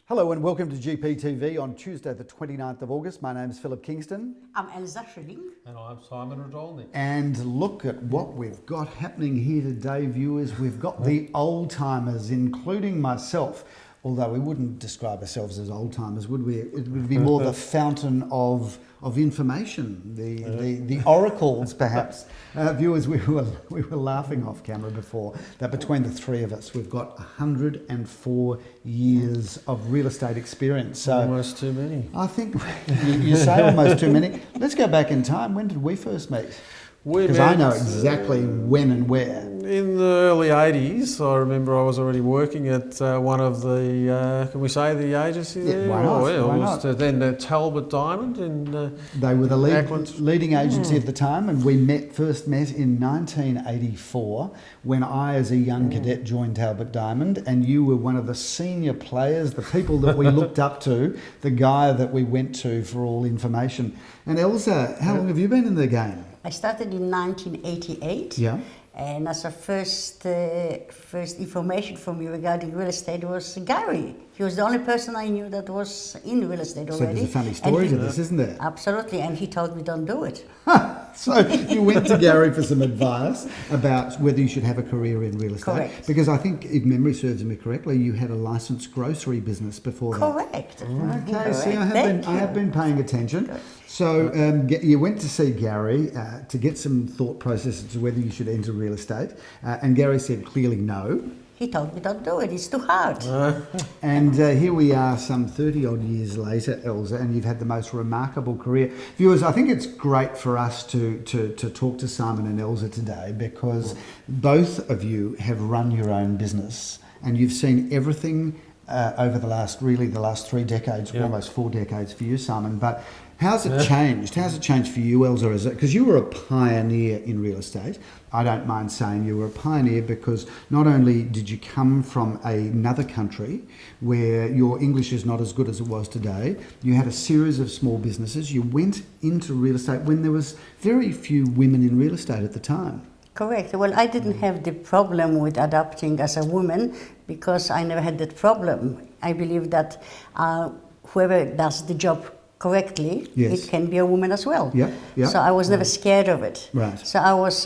Hello and welcome to GPTV on Tuesday the 29th of August. My name's Phillip Kingston. I'm Elsa Schilling. And I'm Simon Radolny. And look at what we've got happening here today, viewers. We've got the old-timers, including myself. Although we wouldn't describe ourselves as old-timers, would we? It would be more the fountain of information, the oracles, perhaps. Viewers, we were laughing off camera before that between the three of us, we've got 104 years of real estate experience. So almost too many. I think you say almost too many. Let's go back in time. When did we first meet? Because I know exactly when and where. In the early 80s, I remember I was already working at one of the, can we say the agency there? Yeah, why not? Why not? It was then Talbot Diamond. They were the leading agency at the time, and we first met in 1984 when I, as a young cadet, joined Talbot Diamond, and you were one of the senior players, the people that we looked up to, the guy that we went to for all information. And Elsa, how long have you been in the game? I started in 1988. Yeah. And as a first information from me regarding real estate was Gary. He was the only person I knew that was in real estate already. So there's a funny story to this, isn't there? Absolutely, and he told me don't do it. So you went to Gary for some advice about whether you should have a career in real estate. Correct. Because I think, if memory serves me correctly, you had a licensed grocery business before that. Correct. Okay, Correct. see, I have been paying attention. Good. So you went to see Gary to get some thought process as to whether you should enter real estate, and Gary said clearly no. He told me don't do it, it's too hard. And here we are some 30 odd years later, Elsa, and you've had the most remarkable career. Viewers, I think it's great for us to talk to Simon and Elsa today because both of you have run your own business and you've seen everything over the last 3 decades, almost 4 decades for you, Simon. But how's it changed? How's it changed for you, Elsa? Because you were a pioneer in real estate. I don't mind saying you were a pioneer because not only did you come from another country where your English is not as good as it was today, you had a series of small businesses. You went into real estate when there was very few women in real estate at the time. Correct. Well, I didn't have the problem with adapting as a woman because I never had that problem. I believe that whoever does the job correctly, it can be a woman as well. So I was never scared of it. Right. So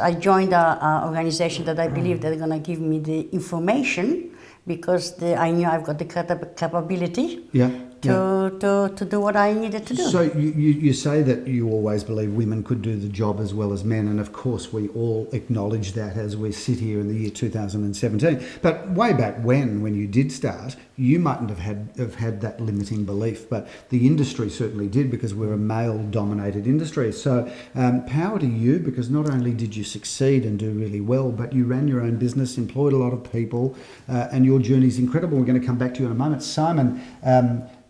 I joined an organization that I believe they're going to give me the information because I knew I've got the capability to do what I needed to do. So you say that you always believe women could do the job as well as men, and of course we all acknowledge that as we sit here in the year 2017. But way back when you did start, you mightn't have had that limiting belief, but the industry certainly did because we're a male-dominated industry. So power to you, because not only did you succeed and do really well, but you ran your own business, employed a lot of people, and your journey's incredible. We're going to come back to you in a moment. Simon,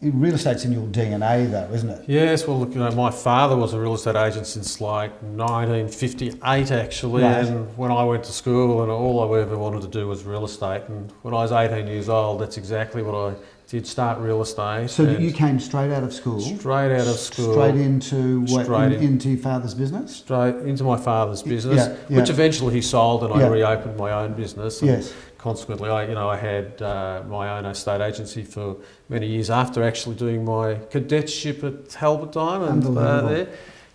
real estate's in your DNA though, isn't it? Yes, well look, my father was a real estate agent since like 1958 actually, and when I went to school and all I ever wanted to do was real estate, and when I was 18 years old, that's exactly what I did, start real estate. So you came straight out of school? Straight out of school. Straight into into your father's business? Straight into my father's business, which eventually he sold and I reopened my own business. And consequently, I had my own estate agency for many years after actually doing my cadetship at Talbot Diamond there,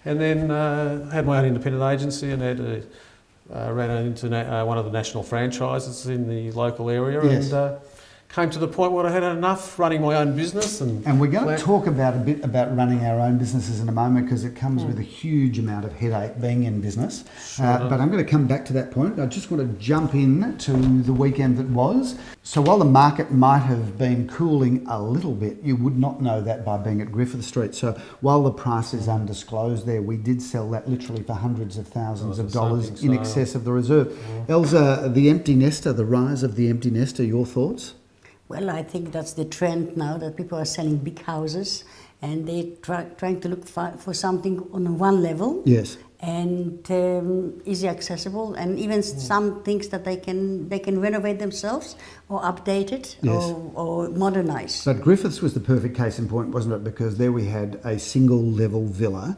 and then had my own independent agency and ran one of the national franchises in the local area, and came to the point where I had enough running my own business. And we're going to talk a bit about running our own businesses in a moment because it comes with a huge amount of headache being in business. But I'm going to come back to that point. I just want to jump in to the weekend that was. So while the market might have been cooling a little bit, you would not know that by being at Griffith Street. So while the price is undisclosed there, we did sell that literally for hundreds of thousands of dollars in excess of the reserve. Elsa, the empty nester, the rise of the empty nester, your thoughts? Well, I think that's the trend now, that people are selling big houses and they're trying to look for something on one level. Yes. and easy accessible, and even some things that they can renovate themselves or update it, or modernize. But Griffiths was the perfect case in point, wasn't it? Because there we had a single level villa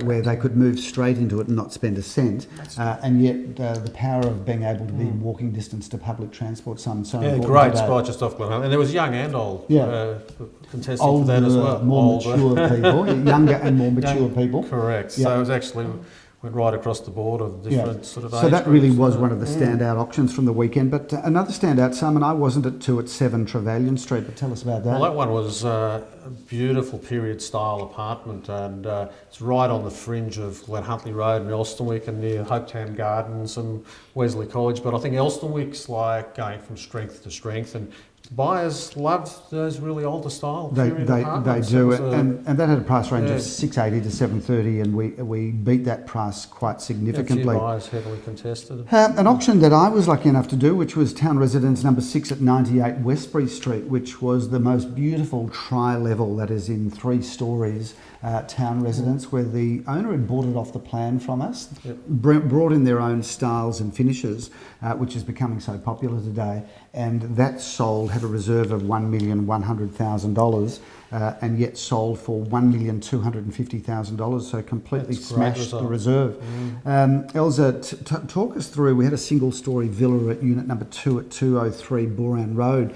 where they could move straight into it and not spend a cent, and yet the power of being able to be walking distance to public transport, so important great today. spot just off Glenhunt, and there was young and old contesting Older, for that as well. more mature people, younger and more mature people. Correct. So it was actually went right across the board of different sort of age So that really groups. was one of the standout auctions from the weekend. But another standout, Simon, I wasn't at 2 at 7 Trevelyan Street, but tell us about that. Well, that one was a beautiful period style apartment, and it's right on the fringe of Glenhuntly Road and Elstonwick, and near Hopetown Gardens and Wesley College. But I think Elstonwick's like going from strength to strength, and buyers love those really older style period apartments. They do, and that had a price range of $680 to $730, and we beat that price quite significantly. A few buyers heavily contested. An auction that I was lucky enough to do, which was Town Residence number 6 at 98 Westbury Street, which was the most beautiful tri-level, that is in 3 stories, town residence, where the owner had bought it off the plan from us, brought in their own styles and finishes, which is becoming so popular today, and that sold, had a reserve of $1,100,000, and yet sold for $1,250,000, so completely smashed the reserve. Elza, talk us through, we had a single story villa at unit number 2 at 203 Boran Road.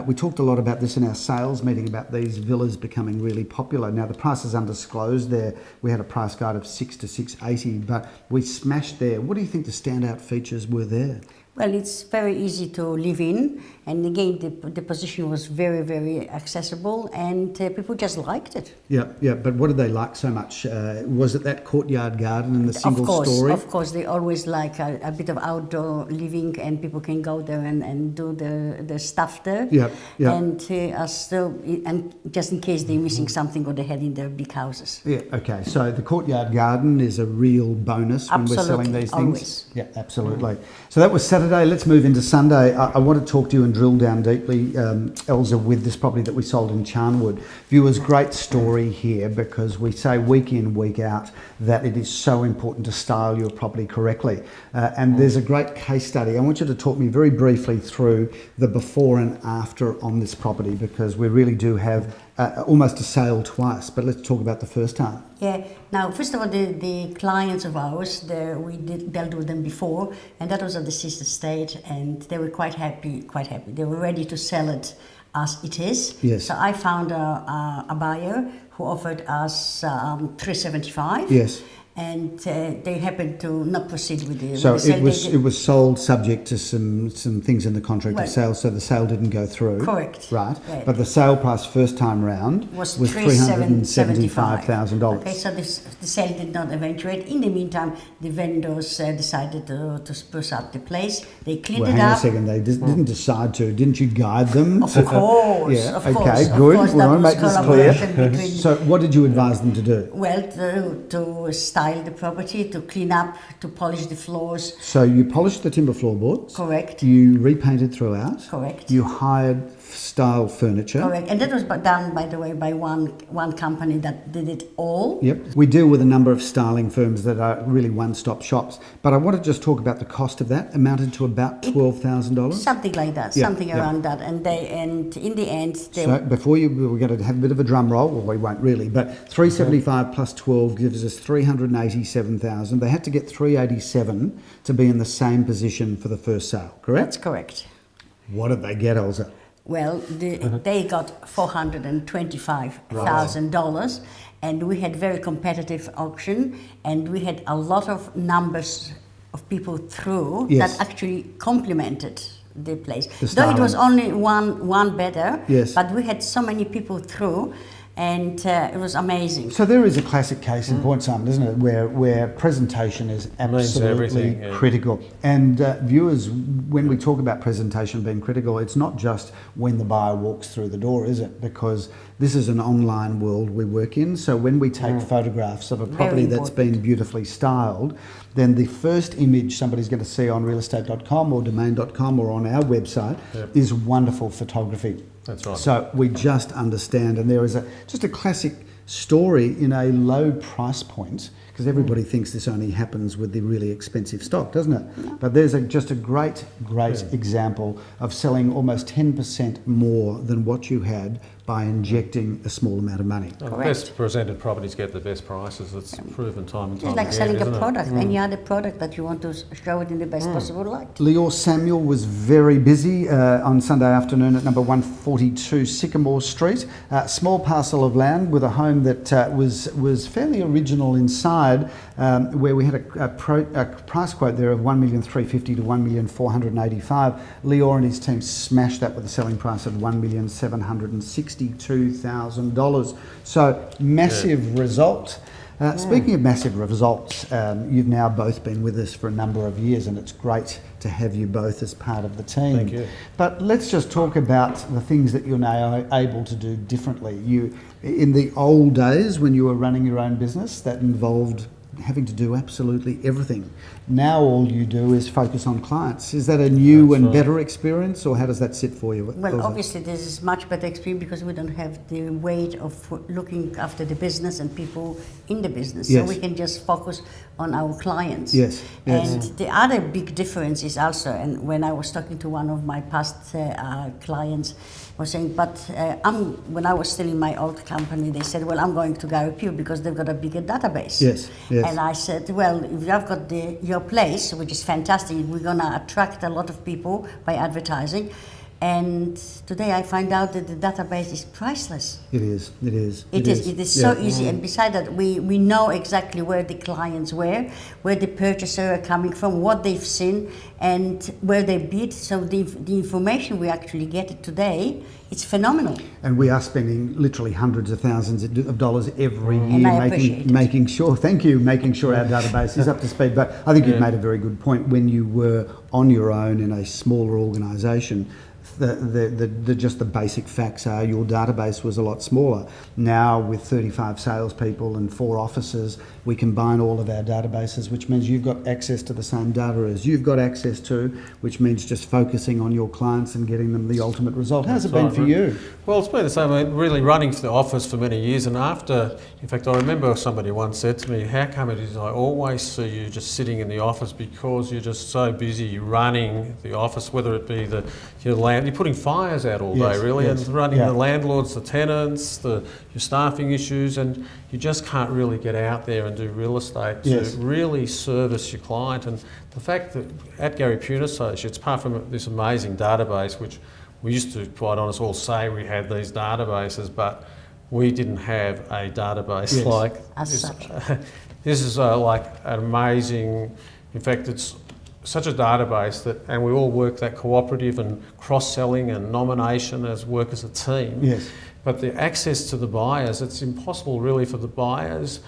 We talked a lot about this in our sales meeting, about these villas becoming really popular. Now, the price is undisclosed there. We had a price guide of $6 to $680, but we smashed there. What do you think the standout features were there? Well, it's very easy to live in, and again, the position was very, very accessible, and people just liked it. Yeah, but what did they like so much? Was it that courtyard garden and the single story? Of course, they always like a bit of outdoor living, and people can go there and do the stuff there. Yeah. And and just in case they're missing something or they had in their big houses. Yeah, okay. So the courtyard garden is a real bonus when we're selling these things. Always. Yeah, absolutely. So that was Saturday. Let's move into Sunday. I want to talk to you and drill down deeply, Elza, with this property that we sold in Charnwood. Viewers, great story here, because we say week in, week out that it is so important to style your property correctly. And there's a great case study. I want you to talk me very briefly through the before and after on this property, because we really do have almost a sale twice. But let's talk about the first time. Yeah. Now, first of all, the clients of ours, we dealt with them before, and that was at the sister estate, and they were quite happy. They were ready to sell it as it is. Yes. So I found a buyer who offered us $375. Yes. And they happened to not proceed with the So sale. it was sold subject to some things in the contract of sale, so the sale didn't go through. Correct. Right. But the sale price first time round was $375,000. Okay, so the sale did not eventuate. In the meantime, the vendors decided to spruce up the place. They cleaned it up. Hang on a second. They didn't decide to. Didn't you guide them? Of course. Yeah. Of okay. course, Good. Of course, we want to make this clear. So, what did you advise them to do? Well, to style the property, to clean up, to polish the floors. So you polished the timber floorboards. Correct. You repainted throughout. Correct. You hired style furniture. Correct. And that was done, by the way, by one company that did it all. Yep. We deal with a number of styling firms that are really one-stop shops. But I want to just talk about the cost of that. Amounted to about $12,000. Something like that. Something around that. And in the end, so before we're going to have a bit of a drum roll. Well, we won't really, but 375 plus 12 gives us 387,000. They had to get 387 to be in the same position for the first sale. Correct? That's correct. What did they get, Elza? Well, they got $425,000, and we had very competitive auction, and we had a lot of numbers of people through that actually complimented the place. Though it was only one better, but we had so many people through. And it was amazing. So there is a classic case in point, Simon, isn't it, where presentation is absolutely critical. And viewers, when we talk about presentation being critical, it's not just when the buyer walks through the door, is it? Because this is an online world we work in. So when we take photographs of a property that's been beautifully styled, then the first image somebody's going to see on realestate.com or domain.com or on our website is wonderful photography. That's right. So we just understand, and there is just a classic story in a low price point because everybody thinks this only happens with the really expensive stock, doesn't it? But there's just a great example of selling almost 10% more than what you had by injecting a small amount of money. The best presented properties get the best prices. It's proven time and time It's like again, selling isn't a it? product, any other product that you want to show it in the best possible light. Leor Samuel was very busy on Sunday afternoon at number 142 Sycamore Street. Small parcel of land with a home that was fairly original inside, where we had a price quote there of $1,350,000 to $1,485,000. Leor and his team smashed that with a selling price of $1,762,000. So massive result. Speaking of massive results, you've now both been with us for a number of years, and it's great to have you both as part of the team. Thank you. But let's just talk about the things that you're now able to do differently. In the old days when you were running your own business, that involved having to do absolutely everything. Now all you do is focus on clients. Is that a new and better experience, or how does that sit for you? Well, obviously this is much better experience because we don't have the weight of looking after the business and people in the business. Yes. So we can just focus on our clients. Yes. And the other big difference is also, and when I was talking to one of my past clients, was saying, but when I was still in my old company, they said, well, I'm going to go with you because they've got a bigger database. Yes. And I said, well, if you've got your place, which is fantastic, we're going to attract a lot of people by advertising. And today I find out that the database is priceless. It is. It is so easy. And beside that, we know exactly where the clients were, where the purchaser are coming from, what they've seen, and where they bid. So the information we actually get today, it's phenomenal. And we are spending literally hundreds of thousands of dollars every year making sure our database is up to speed. But I think you've made a very good point. When you were on your own in a smaller organisation, just the basic facts are your database was a lot smaller. Now with 35 salespeople and 4 offices, we combine all of our databases, which means you've got access to the same data as you've got access to, which means just focusing on your clients and getting them the ultimate result. How's it been for you? Well, it's been the same. Really running for the office for many years, and after, in fact, I remember somebody once said to me, how come it is I always see you just sitting in the office because you're just so busy running the office, whether it be your land, you're putting fires out all day, really, and running the landlords, the tenants, your staffing issues, and you just can't really get out there and do real estate to really service your client. And the fact that at Gary Pune Associates, apart from this amazing database, which we used to, quite honest, all say we had these databases, but we didn't have a database like this. This is like an amazing, in fact, it's such a database that, and we all work that cooperative and cross-selling and nomination as work as a team. Yes. But the access to the buyers, it's impossible really for the buyers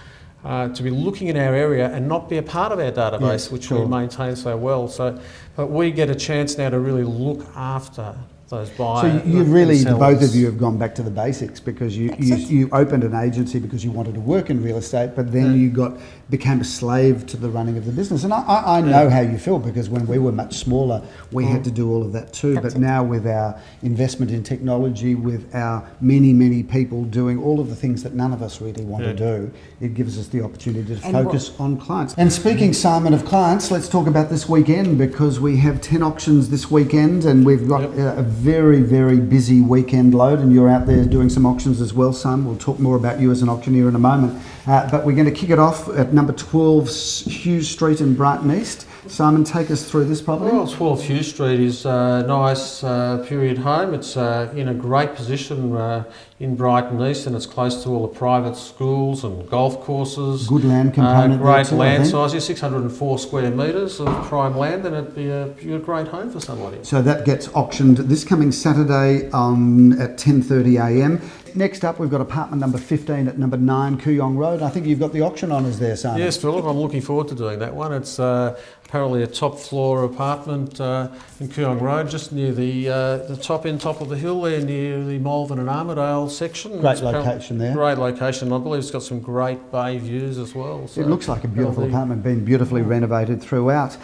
to be looking in our area and not be a part of our database, which we maintain so well. So, but we get a chance now to really look after those buyers. So you really, both of you have gone back to the basics, because you opened an agency because you wanted to work in real estate, but then you became a slave to the running of the business. And I know how you feel, because when we were much smaller, we had to do all of that too. But now with our investment in technology, with our many people doing all of the things that none of us really want to do, it gives us the opportunity to focus on clients. And speaking, Simon, of clients, let's talk about this weekend, because we have 10 auctions this weekend, and we've got a very busy weekend load, and you're out there doing some auctions as well, Simon. We'll talk more about you as an auctioneer in a moment. But we're going to kick it off at number 12 Hughes Street in Brighton East. Simon, take us through this property. Well, 12 Hughes Street is a nice period home. It's in a great position in Brighton East, and it's close to all the private schools and golf courses. Good land component. Great land size, 604 square metres of prime land, and it'd be a great home for somebody. So that gets auctioned this coming Saturday at 10:30am. Next up, we've got apartment number 15 at number 9 Kooyong Road. I think you've got the auction honours there, Simon. Yes, Phillip, I'm looking forward to doing that one. It's apparently a top floor apartment in Kooyong Road, just near the top of the hill there, near the Malvern and Armidale section. Great location there. Great location. I believe it's got some great bay views as well. So it looks like a beautiful apartment, been beautifully renovated throughout.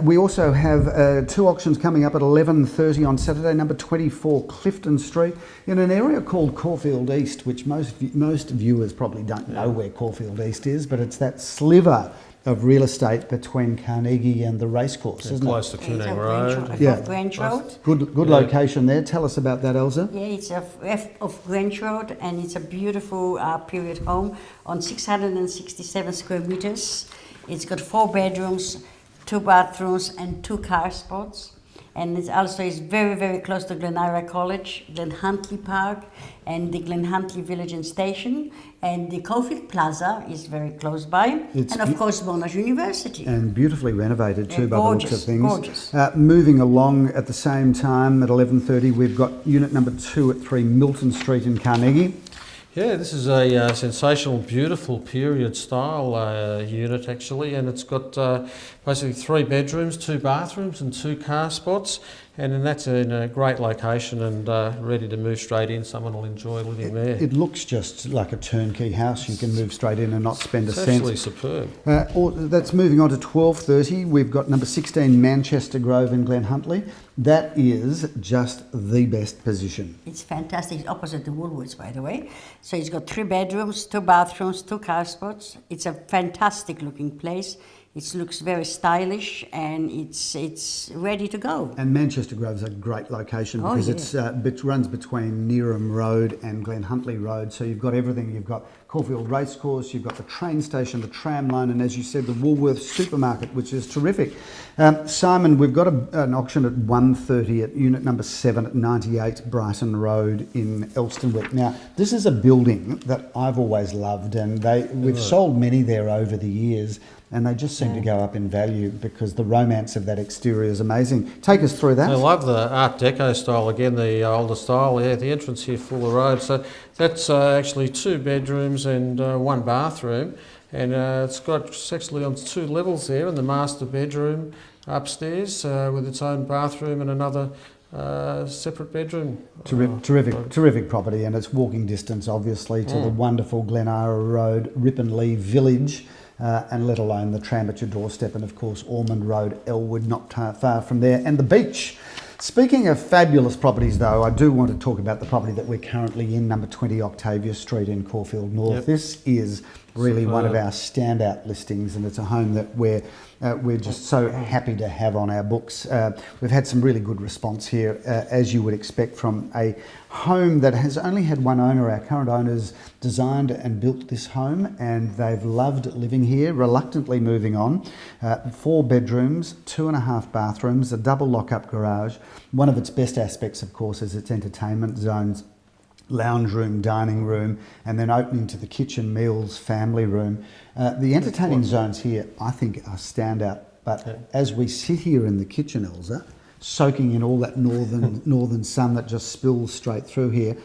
We also have 2 auctions coming up at 11:30 on Saturday. Number 24 Clifton Street in an area called Caulfield Caulfield East, which most viewers probably don't know where Caulfield East is, but it's that sliver of real estate between Carnegie and the racecourse, isn't it? Close to Cooning Road. Grange Road. Good location there. Tell us about that, Elsa. Yeah, it's off Grange Road, and it's a beautiful period home on 667 square meters. It's got 4 bedrooms, 2 bathrooms, and 2 car spots. And it also is very, very close to Glenira College, Glen Huntly Park, and the Glen Huntly Village and Station. And the Caulfield Plaza is very close by. And of course, Monash University. And beautifully renovated too, by the looks of things. Gorgeous. Moving along at the same time at 11:30, we've got unit number 2 at 3 Milton Street in Carnegie. Yeah, this is a sensational, beautiful period style unit actually, and it's got basically 3 bedrooms, 2 bathrooms and 2 car spots, and that's in a great location and ready to move straight in. Someone will enjoy living there. It looks just like a turnkey house. You can move straight in and not spend a cent. It's actually superb. That's moving on to 12:30. We've got number 16 Manchester Grove in Glen Huntly. That is just the best position. It's fantastic. It's opposite the Woolworths, by the way. So it's got 3 bedrooms, 2 bathrooms, 2 car spots. It's a fantastic looking place. It looks very stylish, and it's ready to go. And Manchester Grove's a great location because it runs between Neeram Road and Glen Huntly Road. So you've got everything. You've got Caulfield Racecourse, you've got the train station, the tram line, and as you said, the Woolworths supermarket, which is terrific. Simon, we've got an auction at 1:30 at unit number 7 at 98 Brighton Road in Elstonwick. Now, this is a building that I've always loved, and we've sold many there over the years. And they just seem to go up in value because the romance of that exterior is amazing. Take us through that. I love the Art Deco style, again, the older style. Yeah, the entrance here, Fuller Road. So that's actually 2 bedrooms and 1 bathroom. And it's actually on 2 levels there, and the master bedroom upstairs with its own bathroom and another separate bedroom. Terrific property, and it's walking distance, obviously, to the wonderful Glenara Road, Ripponlea Village. And let alone the tram at your doorstep, and of course Ormond Road, Elwood, not far from there, and the beach. Speaking of fabulous properties though, I do want to talk about the property that we're currently in, number 20 Octavia Street in Caulfield North. Yep. This is really one of our standout listings, and it's a home that we're just so happy to have on our books. We've had some really good response here, as you would expect from a home that has only had one owner. Our current owners designed and built this home, and they've loved living here, reluctantly moving on. 4 bedrooms, 2.5 bathrooms, a double lock-up garage. One of its best aspects, of course, is its entertainment zones. Lounge room, dining room, and then opening to the kitchen, meals, family room. The entertaining zones here, I think, are standout. But as we sit here in the kitchen, Elsa, soaking in all that northern sun that just spills straight through here,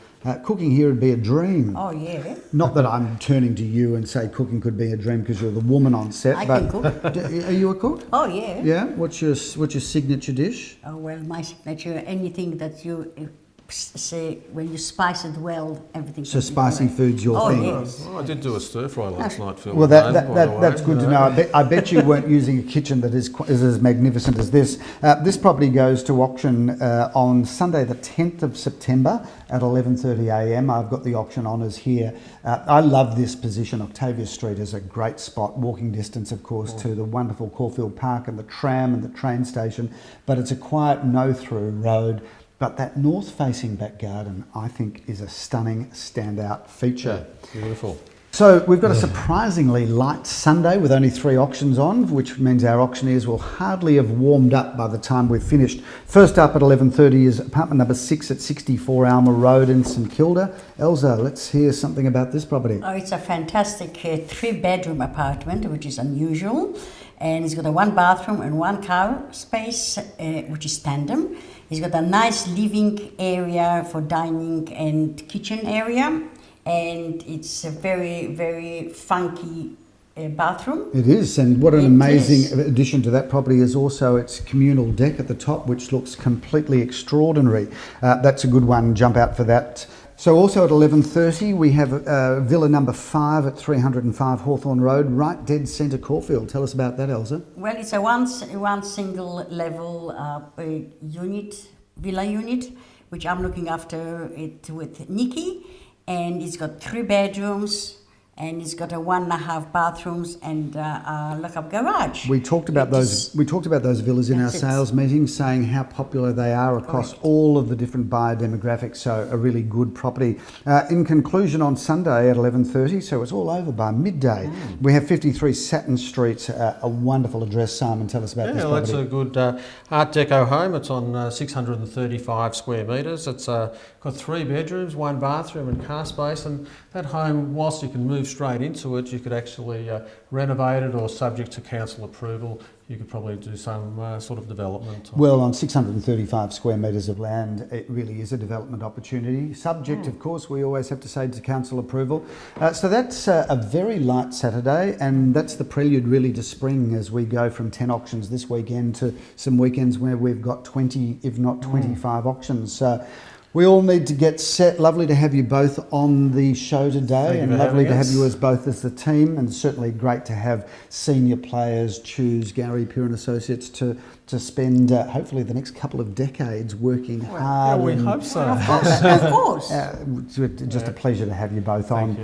cooking here would be a dream. Oh, yeah. Not that I'm turning to you and say cooking could be a dream because you're the woman on set. I can cook. Are you a cook? Oh, yeah. Yeah? What's your signature dish? Oh, well, my signature, anything that you say, when you spice it well, everything. So spicy food's your thing? Yes. Oh, I did do a stir fry last night, Phil. Well, that's good to know. I bet you weren't using a kitchen that is as magnificent as this. This property goes to auction on Sunday the 10th of September at 11:30 a.m. I've got the auction honours here. I love this position. Octavia Street is a great spot, walking distance, of course, to the wonderful Caulfield Park and the tram and the train station, but it's a quiet, no-through road. But that north-facing back garden, I think, is a stunning standout feature. Yeah, beautiful. So we've got a surprisingly light Sunday with only 3 auctions on, which means our auctioneers will hardly have warmed up by the time we've finished. First up at 11:30 is apartment number 6 at 64 Alma Road in St Kilda. Elsa, let's hear something about this property. Oh, it's a fantastic 3-bedroom apartment, which is unusual. And it's got a 1 bathroom and 1 car space, which is tandem. It's got a nice living area for dining and kitchen area, and it's a very, very funky bathroom. It is, and what an amazing addition to that property is also its communal deck at the top, which looks completely extraordinary. That's a good one, jump out for that. So also at 11:30 we have villa number 5 at 305 Hawthorne Road, right dead centre Caulfield. Tell us about that, Elsa. Well, it's a one single level villa unit, which I'm looking after it with Nikki. and it's got 3 bedrooms, and it's got a 1.5 bathrooms and a lock-up garage. We talked about those villas in our sales meeting, saying how popular they are across all of the different buyer demographics. So a really good property. In conclusion, on Sunday at 11:30, so it's all over by midday. We have 53 Satin Street, a wonderful address. Simon, tell us about this property. Yeah, that's a good Art Deco home. It's on 635 square metres. It's got 3 bedrooms, 1 bathroom and car space, and that home, whilst you can move straight into it, you could actually renovate it, or subject to council approval, you could probably do some sort of development. Well, on 635 square metres of land, it really is a development opportunity. Subject, of course, we always have to say, to council approval. So that's a very light Saturday, and that's the prelude really to spring, as we go from 10 auctions this weekend to some weekends where we've got 20, if not 25 auctions. So we all need to get set. Lovely to have you both on the show today, and lovely to have you as both as the team, and certainly great to have senior players choose Gary Pure and Associates to spend hopefully the next couple of decades working hard. Yeah, we hope so. Of course. Just a pleasure to have you both on.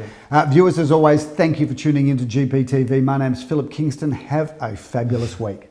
Viewers, as always, thank you for tuning into GPTV. My name's Phillip Kingston. Have a fabulous week.